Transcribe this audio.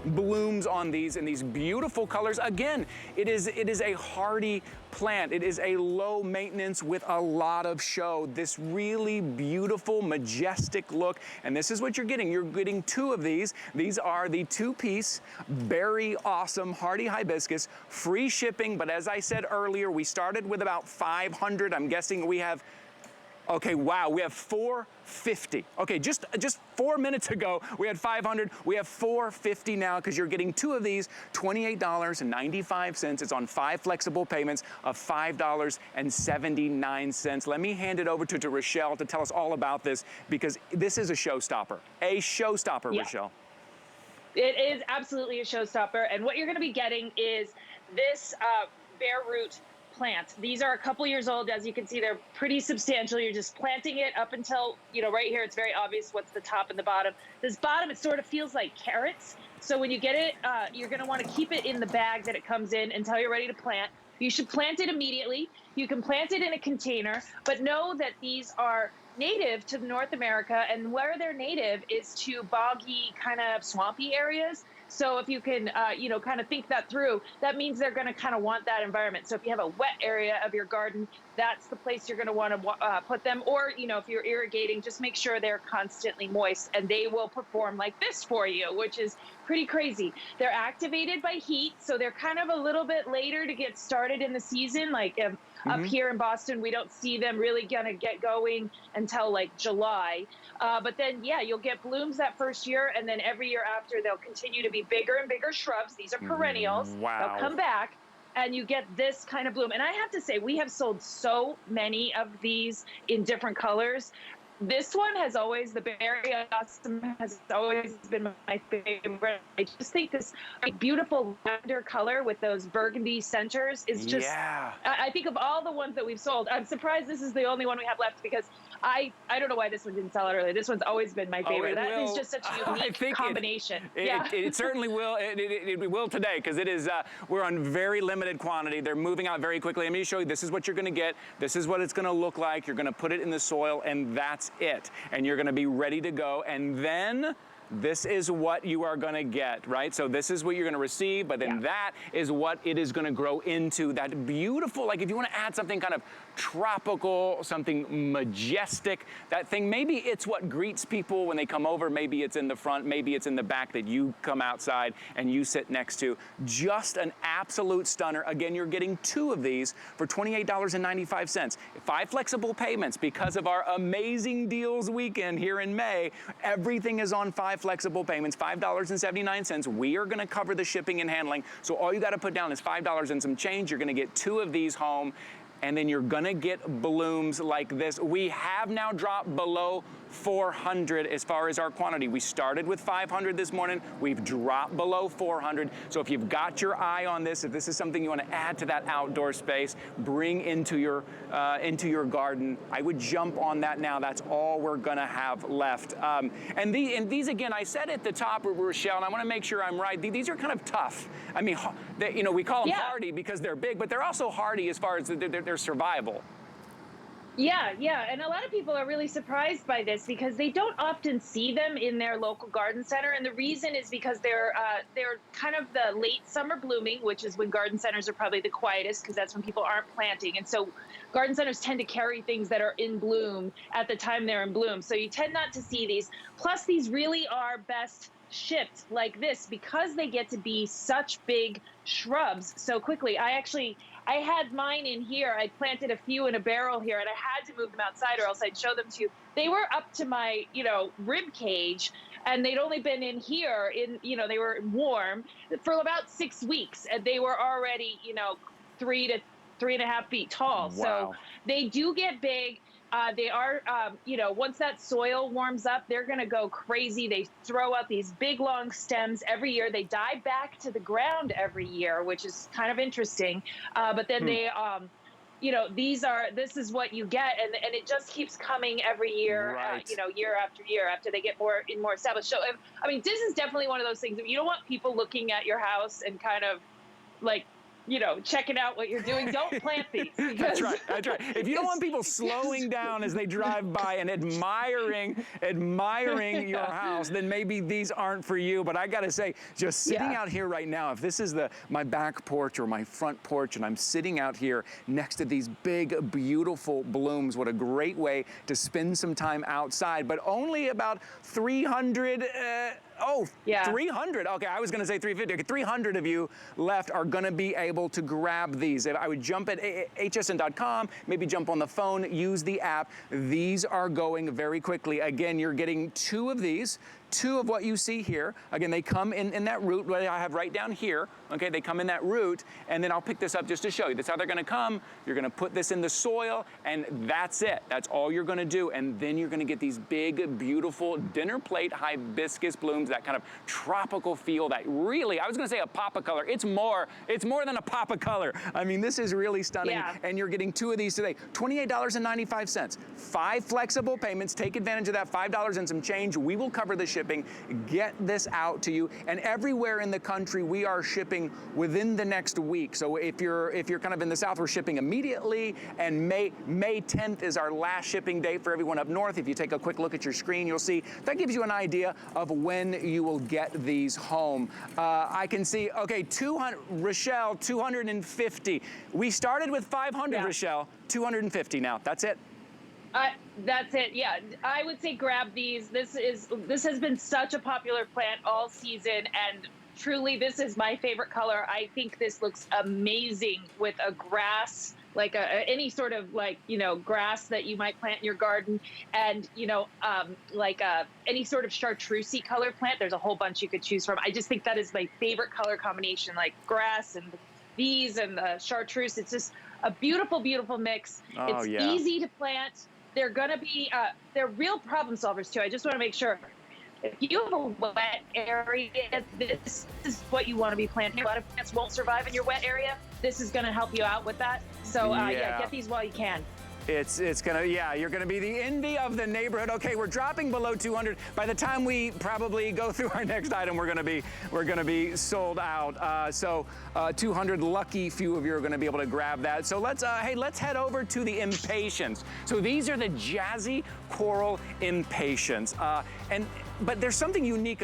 blooms on these in these beautiful colors. Again, it is a hardy plant. It is a low maintenance with a lot of show. This really beautiful, majestic look. And this is what you're getting. You're getting 2 of these. These are the 2-piece, very awesome hardy hibiscus, free shipping. But as I said earlier, we started with about 500. I'm guessing we have, okay, wow, we have 450. Okay, just 4 minutes ago, we had 500. We have 450 now because you're getting 2 of these, $28.95. It's on 5 flexible payments of $5.79. Let me hand it over to Rochelle to tell us all about this because this is a showstopper. A showstopper, yeah. Rochelle. It is absolutely a showstopper. And what you're gonna be getting is this bare root plant. These are a couple years old. As you can see, they're pretty substantial. You're just planting it up until, you know, right here, it's very obvious what's the top and the bottom. This bottom, it sort of feels like carrots. So when you get it, you're going to want to keep it in the bag that it comes in until you're ready to plant. You should plant it immediately. You can plant it in a container, but know that these are native to North America, and where they're native is to boggy, kind of swampy areas. So if you can, you know, kind of think that through, that means they're going to kind of want that environment. So if you have a wet area of your garden, that's the place you're going to want to put them. Or, you know, if you're irrigating, just make sure they're constantly moist, and they will perform like this for you, which is pretty crazy. They're activated by heat, so they're kind of a little bit later to get started in the season. Like up here in Boston, we don't see them really gonna get going until like July. But then, yeah, you'll get blooms that first year, and then every year after, they'll continue to be bigger and bigger shrubs. These are perennials. Wow. They'll come back, and you get this kind of bloom. And I have to say, we have sold so many of these in different colors. This one has always, the berry awesome has always been my favorite. I just think this beautiful lavender color with those burgundy centers is just, yeah. I think of all the ones that we've sold, I'm surprised this is the only one we have left, because I don't know why this one didn't sell out earlier. This one's always been my favorite. That is just such a unique combination. It certainly will. It will today, because it is. We're on very limited quantity. They're moving out very quickly. Let me show you. This is what you're going to get. This is what it's going to look like. You're going to put it in the soil, and that's it. And you're going to be ready to go. And then this is what you are going to get, right? So this is what you're going to receive, but then that is what it is going to grow into. That beautiful, like if you want to add something kind of tropical, something majestic, that thing, maybe it's what greets people when they come over. Maybe it's in the front, maybe it's in the back that you come outside and you sit next to. Just an absolute stunner. Again, you're getting 2 of these for $28.95. 5 flexible payments because of our amazing deals weekend here in May. Everything is on 5 flexible payments, $5.79. We are going to cover the shipping and handling. So all you got to put down is $5 and some change. You're going to get 2 of these home, and then you're going to get blooms like this. We have now dropped below 400 as far as our quantity. We started with 500 this morning. We've dropped below 400. So if you've got your eye on this, if this is something you want to add to that outdoor space, bring into your garden, I would jump on that now. That's all we're going to have left. And these, again, I said at the top, Rochelle, and I want to make sure I'm right. These are kind of tough. I mean, you know, we call them hardy because they're big, but they're also hardy as far as their survival. Yeah, and a lot of people are really surprised by this because they don't often see them in their local garden center, and the reason is because they're kind of the late summer blooming, which is when garden centers are probably the quietest because that's when people aren't planting, and so garden centers tend to carry things that are in bloom at the time they're in bloom, so you tend not to see these. Plus, these really are best shipped like this because they get to be such big shrubs so quickly. I had mine in here. I planted a few in a barrel here, and I had to move them outside or else I'd show them to you. They were up to my, you know, rib cage, and they'd only been in here they were warm for about 6 weeks, and they were already, you know, 3 to 3.5 feet tall. Wow. So they do get big. They are, you know, once that soil warms up, they're going to go crazy. They throw out these big, long stems every year. They die back to the ground every year, which is kind of interesting. But then they, you know, this is what you get. And it just keeps coming every year, right. You know, year after they get more established. So, I mean, this is definitely one of those things that you don't want people looking at your house and kind of like, you know, checking out what you're doing, don't plant these. Because That's right. That's right. If you don't want people slowing down as they drive by and admiring your house, then maybe these aren't for you. But I got to say, just sitting out here right now, if this is my back porch or my front porch, and I'm sitting out here next to these big, beautiful blooms, what a great way to spend some time outside. But only about 300. 300. Okay, I was going to say 350. Okay, 300 of you left are going to be able to grab these. If I would jump at hsn.com, maybe jump on the phone, use the app. These are going very quickly. Again, you're getting 2 of these. 2 of what you see here. Again, they come in that root, what I have right down here. Okay, they come in that root, and then I'll pick this up just to show you. That's how they're gonna come. You're gonna put this in the soil, and that's it. That's all you're gonna do, and then you're gonna get these big, beautiful dinner plate hibiscus blooms, that kind of tropical feel, that really, I was gonna say a pop of color. It's more than a pop of color. I mean, this is really stunning, and you're getting 2 of these today. $28.95. 5 flexible payments. Take advantage of that. $5 and some change. We will cover the shipping. Get this out to you, and everywhere in the country we are shipping within the next week. So if you're kind of in the south, we're shipping immediately, and May 10th is our last shipping date for everyone up north. If you take a quick look at your screen, you'll see that gives you an idea of when you will get these home. I can see, okay, 200, Rochelle, 250. We started with 500, Rochelle, 250 now. That's it. That's it. Yeah, I would say grab these. This has been such a popular plant all season, and truly, this is my favorite color. I think this looks amazing with a grass, like any sort of grass that you might plant in your garden, and any sort of chartreusey color plant. There's a whole bunch you could choose from. I just think that is my favorite color combination, like grass and these and the chartreuse. It's just a beautiful, beautiful mix. It's easy to plant. They're going to be, they're real problem solvers too. I just want to make sure. If you have a wet area, this is what you want to be planting. A lot of plants won't survive in your wet area. This is going to help you out with that. So get these while you can. It's gonna, you're gonna be the envy of the neighborhood. Okay, we're dropping below 200. By the time we probably go through our next item, we're gonna be sold out. 200, lucky few of you are gonna be able to grab that. So let's head over to the impatiens. So these are the jazzy coral impatiens, but there's something unique